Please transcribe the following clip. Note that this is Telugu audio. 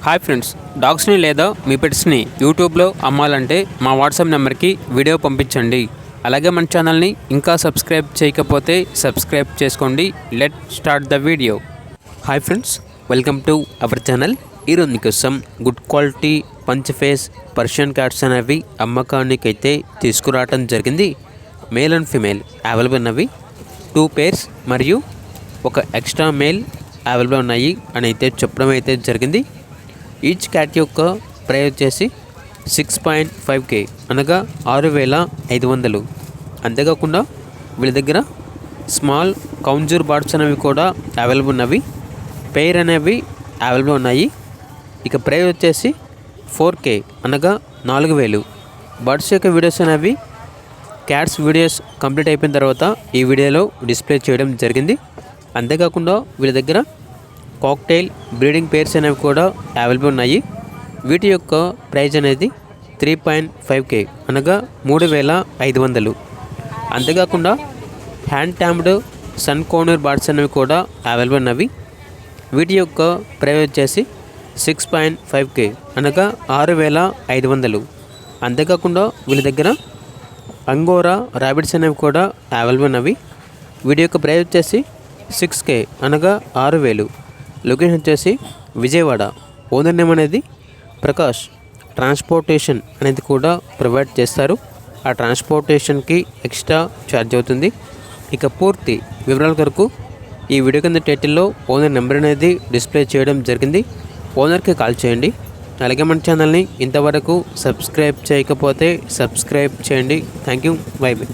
హాయ్ ఫ్రెండ్స్, డాగ్స్ని లేదా మీ పెట్స్ని యూట్యూబ్లో అమ్మాలంటే మా వాట్సాప్ నెంబర్కి వీడియో పంపించండి. అలాగే మన ఛానల్ని ఇంకా సబ్స్క్రైబ్ చేయకపోతే సబ్స్క్రైబ్ చేసుకోండి. Let start the video. Hi friends, welcome to our channel. ఈరోజు మీకోసం good quality punch face Persian cats అనేవి అమ్మకానికైతే తీసుకురావడం జరిగింది. మేల్ అండ్ ఫిమేల్ అవైలబుల్ ఉన్నవి 2 pairs మరియు ఒక ఎక్స్ట్రా మేల్ అవైలబుల్ ఉన్నాయి అని అయితే చెప్పడం అయితే జరిగింది. ఈచ్ క్యాట్ యొక్క ప్రైస్ వచ్చేసి 6.5K అనగా 6,500. అంతేకాకుండా వీళ్ళ దగ్గర స్మాల్ కౌంజూర్ బర్డ్స్ అనేవి కూడా అవైలబుల్ ఉన్నవి. పెయిర్ అనేవి అవైలబుల్ ఉన్నాయి. ఇక ప్రైస్ వచ్చేసి 4K అనగా 4,000. బర్డ్స్ యొక్క వీడియోస్ అనేవి క్యాట్స్ వీడియోస్ కంప్లీట్ అయిపోయిన తర్వాత ఈ వీడియోలో డిస్ప్లే చేయడం జరిగింది. అంతేకాకుండా వీళ్ళ దగ్గర కాక్టైల్ బ్రీడింగ్ పేర్స్ అనేవి కూడా అవైలబుల్ ఉన్నాయి. వీటి యొక్క ప్రైస్ అనేది 3.5K అనగా 3,500. అంతేకాకుండా హ్యాండ్ ట్యామ్డ్ సన్ కోనర్ బర్డ్స్ అనేవి కూడా అవైలబుల్ ఉన్నవి. వీటి యొక్క ప్రైస్ వచ్చేసి 6.5K అనగా 6,500. అంతేకాకుండా వీళ్ళ దగ్గర అంగోరా ర్యాబిట్స్ అనేవి కూడా అవైలబుల్ ఉన్నవి. వీటి యొక్క ప్రైస్ వచ్చేసి 6K అనగా 6,000. లొకేషన్ వచ్చేసి విజయవాడ. ఓనర్ నేమ్ అనేది ప్రకాష్. ట్రాన్స్పోర్టేషన్ అనేది కూడా ప్రొవైడ్ చేస్తారు. ఆ ట్రాన్స్పోర్టేషన్కి ఎక్స్ట్రా ఛార్జ్ అవుతుంది. ఇక పూర్తి వివరాల కొరకు ఈ వీడియో కింద టైటిల్లో ఓనర్ నెంబర్ అనేది డిస్ప్లే చేయడం జరిగింది. ఓనర్కి కాల్ చేయండి. అలాగే మన ఛానల్ని ఇంతవరకు సబ్స్క్రైబ్ చేయకపోతే సబ్స్క్రైబ్ చేయండి. Thank you. By by.